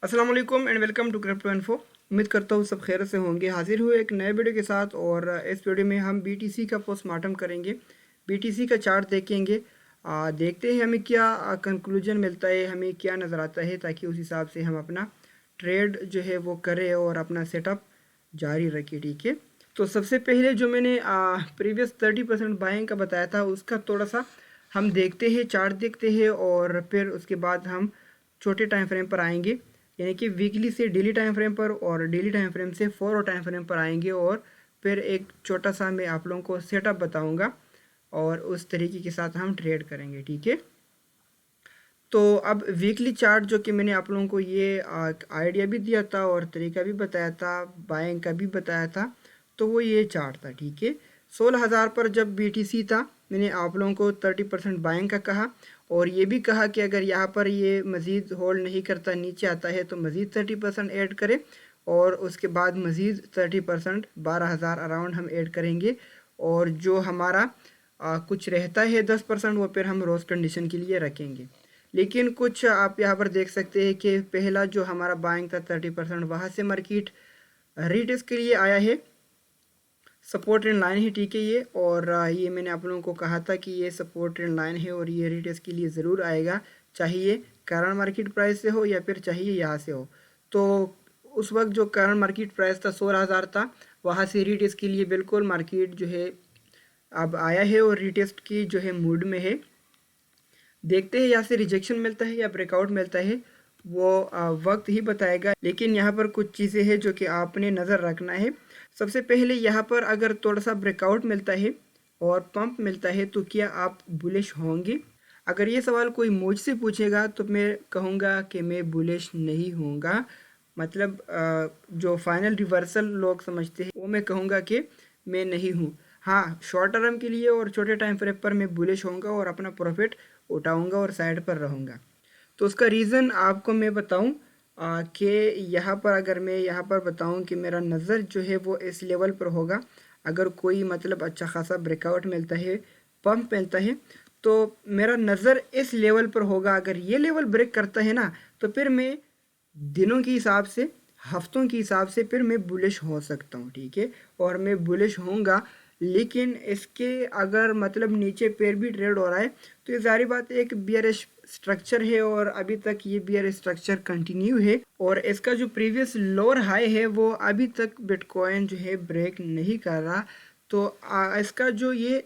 अस्सलाम वालेकुम and welcome to Crypto Info. उम्मीद करता हूँ सब खैर से होंगे। हाजिर हुए एक नए वीडियो के साथ और इस वीडियो में हम बीटीसी का पोस्टमार्टम करेंगे। बीटीसी का चार्ट देखेंगे। देखते हैं हमें क्या कंक्लूजन मिलता है, हमें क्या नज़र आता है, ताकि उस हिसाब से हम अपना ट्रेड जो है वो करें और अपना सेटअप जारी रखें। ठीक है, तो सबसे पहले जो मैंने प्रीवियस 30% बाइंग का बताया था उसका थोड़ा सा हम देखते हैं, चार्ट देखते हैं और फिर उसके बाद हम छोटे टाइम फ्रेम पर आएंगे, यानी कि वीकली से डेली टाइम फ्रेम पर और डेली टाइम फ्रेम से 4 और टाइम फ्रेम पर आएंगे और फिर एक छोटा सा मैं आप लोगों को सेटअप बताऊंगा और उस तरीके के साथ हम ट्रेड करेंगे। ठीक है, तो अब वीकली चार्ट जो कि मैंने आप लोगों को ये आइडिया भी दिया था और तरीका भी बताया था, बाइंग का भी बताया था, तो वो ये चार्ट था। ठीक है, 16,000 पर जब बीटीसी था मैंने आप लोगों को 30% बाइंग का कहा और ये भी कहा कि अगर यहाँ पर ये मज़ीद होल्ड नहीं करता, नीचे आता है, तो मज़ीद 30% ऐड करें और उसके बाद मज़ीद 30% 12,000 अराउंड हम ऐड करेंगे और जो हमारा कुछ रहता है 10% वो फिर हम रोज़ कंडीशन के लिए रखेंगे। लेकिन कुछ आप यहाँ पर देख सकते हैं कि पहला जो हमारा बाइंग था 30%, वहाँ से मार्केट रीटेस्ट के लिए आया है, सपोर्ट ट्रेंड लाइन है। ठीक है, ये और ये मैंने आप लोगों को कहा था कि ये सपोर्ट ट्रेंड लाइन है और ये रीटेस्ट के लिए ज़रूर आएगा, चाहे ये करंट मार्केट प्राइस से हो या फिर चाहिए यहाँ से हो। तो उस वक्त जो करंट मार्केट प्राइस था 16,000 था, वहाँ से रीटेस्ट के लिए बिल्कुल मार्केट जो है अब आया है और रीटेस्ट की जो है मूड में है। देखते हैं यहाँ से रिजेक्शन मिलता है या ब्रेकआउट मिलता है, वो वक्त ही बताएगा। लेकिन यहाँ पर कुछ चीज़ें हैं जो कि आपने नज़र रखना है। सबसे पहले यहाँ पर अगर थोड़ा सा ब्रेकआउट मिलता है और पंप मिलता है तो क्या आप बुलिश होंगे? अगर ये सवाल कोई मुझसे पूछेगा तो मैं कहूँगा कि मैं बुलिश नहीं होऊंगा। मतलब जो फाइनल रिवर्सल लोग समझते हैं वो मैं कहूँगा कि मैं नहीं हूँ। हाँ, शॉर्ट टर्म के लिए और छोटे टाइम फ्रेम पर मैं बुलिश होऊंगा और अपना प्रॉफिट उठाऊंगा और साइड पर रहूँगा। तो उसका रीज़न आपको मैं बताऊं कि यहाँ पर अगर मैं यहाँ पर बताऊं कि मेरा नज़र जो है वो इस लेवल पर होगा। अगर कोई मतलब अच्छा खासा ब्रेकआउट मिलता है, पंप मिलता है, तो मेरा नज़र इस लेवल पर होगा। अगर ये लेवल ब्रेक करता है ना, तो फिर मैं दिनों के हिसाब से, हफ्तों के हिसाब से फिर मैं बुलिश हो सकता हूँ। ठीक है, और मैं बुलिश होऊंगा। लेकिन इसके अगर मतलब नीचे पैर भी ट्रेड हो रहा है तो ये जारी बात है एक बियरिश स्ट्रक्चर है और अभी तक ये बियर स्ट्रक्चर कंटिन्यू है और इसका जो प्रीवियस लोअर हाई है वो अभी तक बिटकॉइन जो है ब्रेक नहीं कर रहा। तो इसका जो ये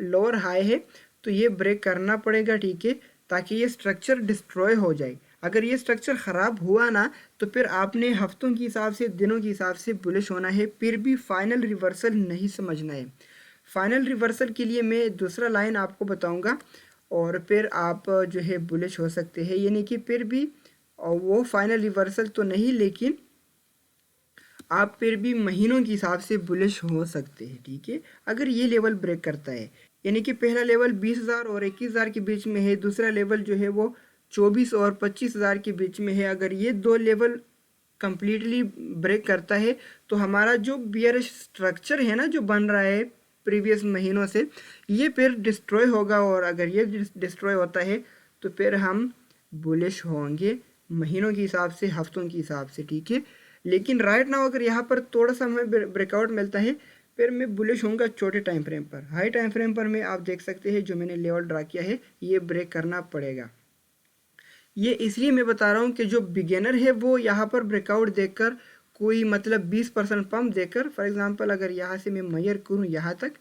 लोअर हाई है तो ये ब्रेक करना पड़ेगा। ठीक है, ताकि ये स्ट्रक्चर डिस्ट्रॉय हो जाए। अगर ये स्ट्रक्चर ख़राब हुआ ना तो फिर आपने हफ्तों के हिसाब से, दिनों के हिसाब से बुलिश होना है, फिर भी फाइनल रिवर्सल नहीं समझना है। फाइनल रिवर्सल के लिए मैं दूसरा लाइन आपको बताऊंगा और फिर आप जो है बुलिश हो सकते हैं, यानी कि फिर भी वो फाइनल रिवर्सल तो नहीं, लेकिन आप फिर भी महीनों के हिसाब से बुलिश हो सकते हैं। ठीक है, अगर ये लेवल ब्रेक करता है, यानी कि पहला लेवल 20,000 और 21,000 के बीच में है, दूसरा लेवल जो है वो 24 और 25,000 के बीच में है। अगर ये दो लेवल कंप्लीटली ब्रेक करता है तो हमारा जो बियर स्ट्रक्चर है ना, जो बन रहा है प्रीवियस महीनों से, ये फिर डिस्ट्रॉय होगा और अगर ये डिस्ट्रॉय होता है तो फिर हम बुलिश होंगे महीनों के हिसाब से, हफ्तों के हिसाब से। ठीक है, लेकिन राइट नाउ अगर यहाँ पर थोड़ा सा हमें ब्रेकआउट मिलता है फिर मैं बुलिश होऊंगा छोटे टाइम फ्रेम पर। हाई टाइम फ्रेम पर मैं आप देख सकते हैं जो मैंने लेवल ड्रा किया है ये ब्रेक करना पड़ेगा। ये इसलिए मैं बता रहा हूँ कि जो बिगिनर है वो यहाँ पर ब्रेकआउट देकर कोई मतलब 20% पंप देकर, फॉर एग्जांपल अगर यहाँ से मैं मेजर करूँ यहाँ तक,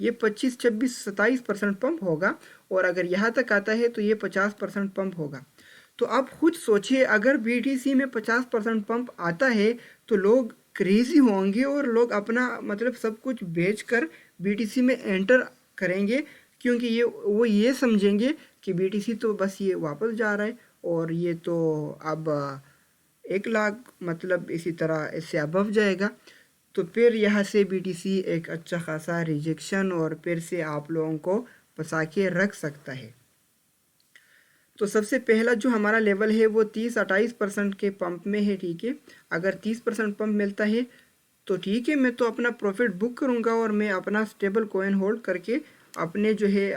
ये 25, 26, 27% पंप होगा और अगर यहाँ तक आता है तो ये 50% पंप होगा। तो आप खुद सोचिए, अगर बीटीसी में 50% पंप आता है तो लोग क्रेजी होंगे और लोग अपना मतलब सब कुछ बेचकर बीटीसी में एंटर करेंगे, क्योंकि ये वो ये समझेंगे कि बीटीसी तो बस ये वापस जा रहा है और ये तो अब 1 लाख मतलब इसी तरह इससे अबव जाएगा। तो फिर यहाँ से बीटीसी एक अच्छा खासा रिजेक्शन और फिर से आप लोगों को फंसा के रख सकता है। तो सबसे पहला जो हमारा लेवल है वो 30-28% के पंप में है। ठीक है, अगर 30% पंप मिलता है तो ठीक है, मैं तो अपना प्रॉफिट बुक करूँगा और मैं अपना स्टेबल कॉइन होल्ड करके अपने जो है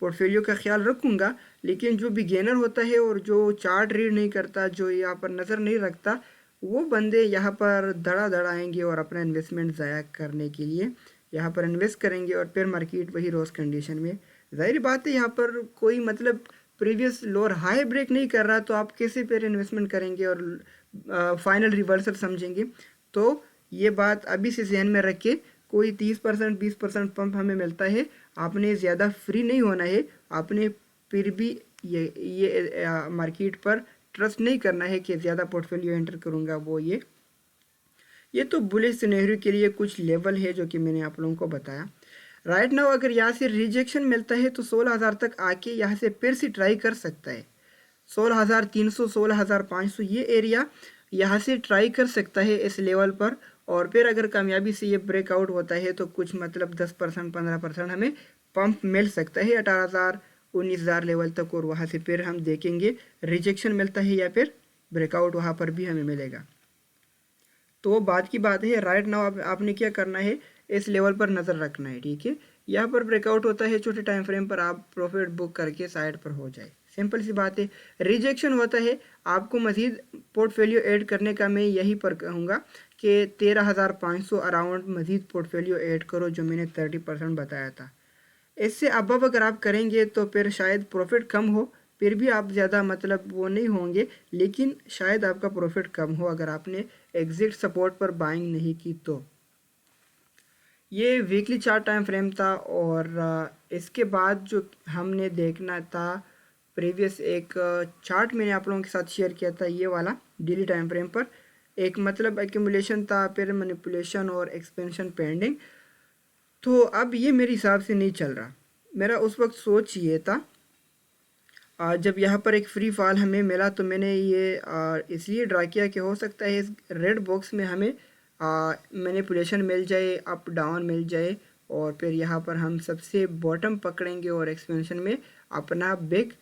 पोर्टफोलियो का ख्याल रखूँगा। लेकिन जो बिगेनर होता है और जो चार्ट रीड नहीं करता, जो यहाँ पर नज़र नहीं रखता, वो बंदे यहाँ पर धड़ा आएंगे और अपना इन्वेस्टमेंट ज़ाया करने के लिए यहाँ पर इन्वेस्ट करेंगे और फिर मार्केट वही रोज़ कंडीशन में। ज़ाहिर बात है यहाँ पर कोई मतलब प्रीवियस लोअर हाई ब्रेक नहीं कर रहा, तो आप कैसे फिर इन्वेस्टमेंट करेंगे और फाइनल रिवर्सल समझेंगे। तो ये बात अभी से जहन में रख के, कोई 30% 20% पंप हमें मिलता है, आपने ज़्यादा फ्री नहीं होना है। आपने फिर भी ये मार्केट पर ट्रस्ट नहीं करना है कि ज़्यादा पोर्टफोलियो एंटर करूँगा। वो ये तो बुलिश सिनेरियो के लिए कुछ लेवल है जो कि मैंने आप लोगों को बताया। राइट नाउ अगर यहाँ से रिजेक्शन मिलता है तो 16,000 तक आके यहाँ से फिर से ट्राई कर सकता है। 16,300 16,500 ये एरिया यहाँ से ट्राई कर सकता है इस लेवल पर। और फिर अगर कामयाबी से ये ब्रेकआउट होता है तो कुछ मतलब 10% 15% हमें पंप मिल सकता है 18,000 19,000 लेवल तक। और वहाँ से फिर हम देखेंगे रिजेक्शन मिलता है या फिर ब्रेकआउट वहाँ पर भी हमें मिलेगा। तो वो बात की बात है। राइट नाउ आपने क्या करना है, इस लेवल पर नज़र रखना है, ठीक है। यहाँ पर ब्रेकआउट होता है छोटे टाइम फ्रेम पर, आप प्रॉफिट बुक करके साइड पर हो जाए, सिंपल सी बात है। रिजेक्शन होता है, आपको मज़ीद पोर्टफोलियो ऐड करने का मैं यही पर कहूँगा कि 13,500 अराउंड मज़ीद पोर्टफोलियो ऐड करो, जो मैंने 30% बताया था। इससे अबव अगर आप करेंगे तो फिर शायद प्रॉफिट कम हो, फिर भी आप ज़्यादा मतलब वो नहीं होंगे, लेकिन शायद आपका प्रॉफिट कम हो अगर आपने एग्जिट सपोर्ट पर बाइंग नहीं की तो। ये वीकली चार्ट टाइम फ्रेम था। और इसके बाद जो हमने देखना था, प्रीवियस एक चार्ट मैंने आप लोगों के साथ शेयर किया था, ये वाला डेली टाइम फ्रेम पर एक मतलब एक्यूमुलेशन था, फिर मैनिपुलेशन और एक्सपेंशन पेंडिंग। तो अब ये मेरे हिसाब से नहीं चल रहा। मेरा उस वक्त सोच ये था, जब यहाँ पर एक फ्री फॉल हमें मिला तो मैंने ये इसलिए ड्रा किया कि हो सकता है इस रेड बॉक्स में हमें मैनिपुलेशन मिल जाए, अप डाउन मिल जाए, और फिर यहाँ पर हम सबसे बॉटम पकड़ेंगे और एक्सपेंशन में अपना बिग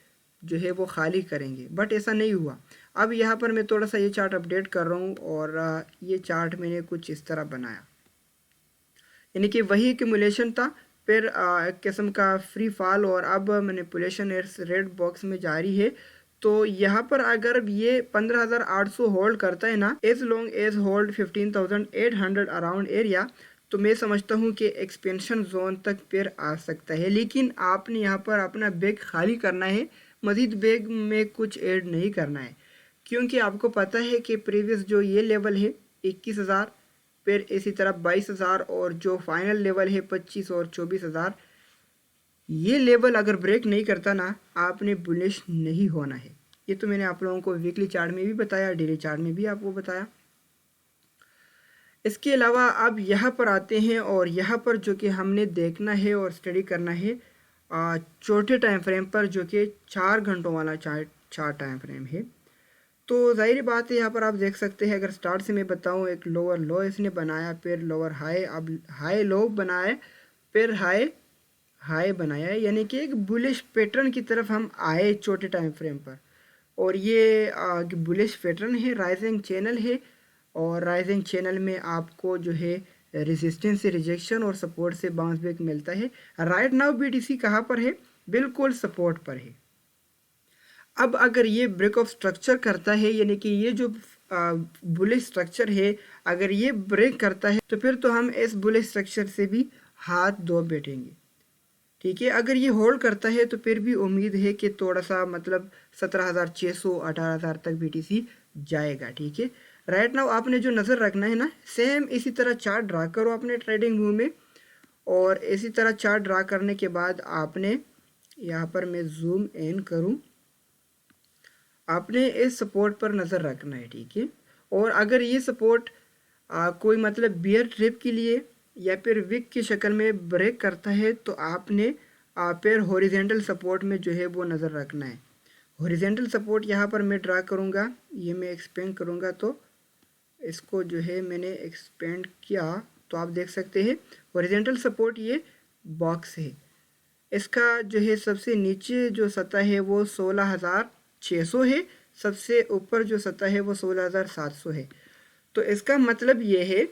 जो है वो खाली करेंगे। बट ऐसा नहीं हुआ। अब यहाँ पर मैं थोड़ा सा ये चार्ट अपडेट कर रहा हूँ और ये चार्ट मैंने कुछ इस तरह बनाया, यानी कि वही एक्यूमुलेशन था, फिर एक किस्म का फ्री फॉल, और अब मैनिपुलेशन इस रेड बॉक्स में जारी है। तो यहाँ पर अगर ये 15,800 होल्ड करता है ना, as long as hold 15,800 around area, तो मैं समझता हूँ कि एक्सपेंशन जोन तक फिर आ सकता है। लेकिन आपने यहाँ पर अपना बैग खाली करना है, मज़ीद बैग में कुछ ऐड नहीं करना है, क्योंकि आपको पता है कि प्रीवियस जो ये लेवल है 21,000, फिर इसी तरह 22,000, और जो फाइनल लेवल है 25 और 24,000, ये लेवल अगर ब्रेक नहीं करता ना, आपने बुलिश नहीं होना है। ये तो मैंने आप लोगों को वीकली चार्ट में भी बताया, डेली चार्ट में भी आपको बताया। इसके अलावा अब यहाँ पर आते हैं, और यहाँ पर जो कि हमने देखना है और स्टडी करना है छोटे टाइम फ्रेम पर, जो कि 4 घंटों वाला चार्ट टाइम फ्रेम है। तो ज़ाहिर बात है, यहाँ पर आप देख सकते हैं, अगर स्टार्ट से मैं बताऊँ, एक लोअर लो इसने बनाया, फिर लोअर हाई, अब हाई लो बनाया, फिर हाई हाई बनाया, यानी कि एक बुलिश पैटर्न की तरफ हम आए छोटे टाइम फ्रेम पर। और ये बुलिश पैटर्न है, राइजिंग चैनल है, और राइजिंग चैनल में आपको जो है रेजिस्टेंस से रिजेक्शन और सपोर्ट से बाउंस बैक मिलता है। राइट नाउ बीटीसी कहाँ पर है, बिल्कुल सपोर्ट पर है। अब अगर ये ब्रेक ऑफ स्ट्रक्चर करता है, यानी कि ये जो बुलिश स्ट्रक्चर है अगर ये ब्रेक करता है, तो फिर तो हम इस बुलिश स्ट्रक्चर से भी हाथ धो बैठेंगे, ठीक है। अगर ये होल्ड करता है तो फिर भी उम्मीद है कि थोड़ा सा मतलब 17,600 18,000 तक बीटीसी जाएगा, ठीक है। राइट नाउ आपने जो नज़र रखना है ना, सेम इसी तरह चार्ट ड्रा करो अपने ट्रेडिंग व्यू में, और इसी तरह चार्ट ड्रा करने के बाद आपने यहाँ पर मैं जूम इन करूँ, आपने इस सपोर्ट पर नज़र रखना है, ठीक है। और अगर ये सपोर्ट कोई मतलब बियर ट्रिप के लिए या फिर विक की शक्ल में ब्रेक करता है, तो आपने फिर हॉरिजेंटल सपोर्ट में जो है वो नज़र रखना है। हॉरिजेंटल सपोर्ट यहाँ पर मैं ड्रा करूँगा, ये मैं एक्सपेंड करूँगा, तो इसको जो है मैंने एक्सपेंड किया, तो आप देख सकते हैं हॉरिजेंटल सपोर्ट ये बॉक्स है। इसका जो है सबसे नीचे जो सतह है वो 16,600 है, सबसे ऊपर जो सतह है वो 16,700 है। तो इसका मतलब ये है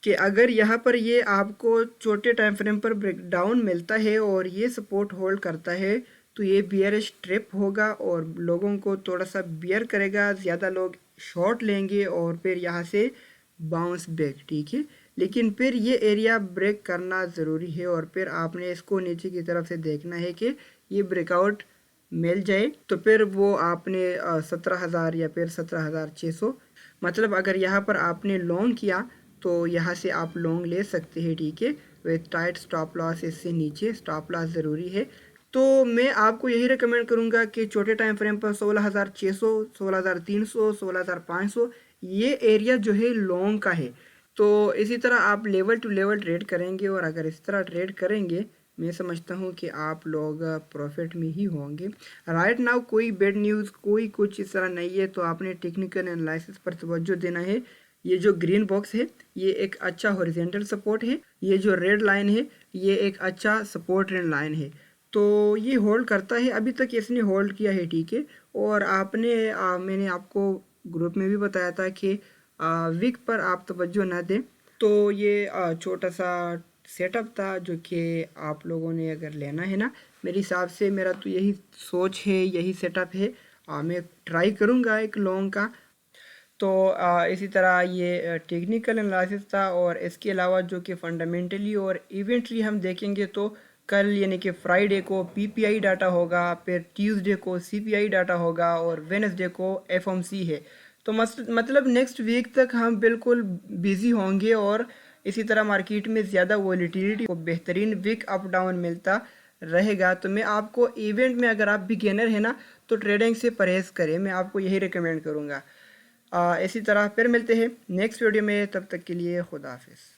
कि अगर यहाँ पर ये आपको छोटे टाइम फ्रेम पर ब्रेकडाउन मिलता है और ये सपोर्ट होल्ड करता है तो ये बियरिश ट्रिप होगा और लोगों को थोड़ा सा बियर करेगा, ज़्यादा लोग शॉर्ट लेंगे और फिर यहाँ से बाउंस बैक, ठीक है। लेकिन फिर ये एरिया ब्रेक करना ज़रूरी है और फिर आपने इसको नीचे की तरफ से देखना है कि ये ब्रेकआउट मिल जाए तो फिर वो आपने 17,000 या फिर 17,600, मतलब अगर यहाँ पर आपने लॉन्ग किया तो यहाँ से आप लॉन्ग ले सकते हैं, ठीक है। विथ टाइट स्टॉप लॉस, इससे नीचे स्टॉप लॉस ज़रूरी है। तो मैं आपको यही रिकमेंड करूँगा कि छोटे टाइम फ्रेम पर 16,600, 16,300, 16,500 ये एरिया जो है लॉन्ग का है। तो इसी तरह आप लेवल टू लेवल ट्रेड करेंगे और अगर इस तरह ट्रेड करेंगे मैं समझता हूँ कि आप लोग प्रॉफिट में ही होंगे। राइट नाउ कोई बैड न्यूज़, कोई कुछ इस तरह नहीं है, तो आपने टेक्निकल एनालिसिस पर तवज्जो देना है। ये जो ग्रीन बॉक्स है ये एक अच्छा हॉरिजॉन्टल सपोर्ट है, ये जो रेड लाइन है ये एक अच्छा सपोर्ट ट्रेंड लाइन है। तो ये होल्ड करता है, अभी तक इसने होल्ड किया है, ठीक है। और आपने मैंने आपको ग्रुप में भी बताया था कि विक पर आप तवज्जो ना दें। तो ये छोटा सा सेटअप था जो कि आप लोगों ने अगर लेना है ना, मेरे हिसाब से मेरा तो यही सोच है, यही सेटअप है। मैं ट्राई करूँगा एक लॉन्ग का। तो इसी तरह ये टेक्निकल एनालिसिस था और इसके अलावा जो कि फंडामेंटली और इवेंटली हम देखेंगे तो कल यानी कि फ्राइडे को पीपीआई डाटा होगा, फिर ट्यूसडे को सीपीआई डाटा होगा और वेडनेसडे को एफओएमसी है। तो मतलब नेक्स्ट वीक तक हम बिल्कुल बिजी होंगे और इसी तरह मार्केट में ज़्यादा वॉलीटिलिटी को बेहतरीन वीक अप डाउन मिलता रहेगा। तो मैं आपको इवेंट में अगर आप बिगिनर है ना तो ट्रेडिंग से परहेज़ करें, मैं आपको यही रिकमेंड करूँगा। इसी तरह फिर मिलते हैं नेक्स्ट वीडियो में, तब तक के लिए खुदा हाफिज़।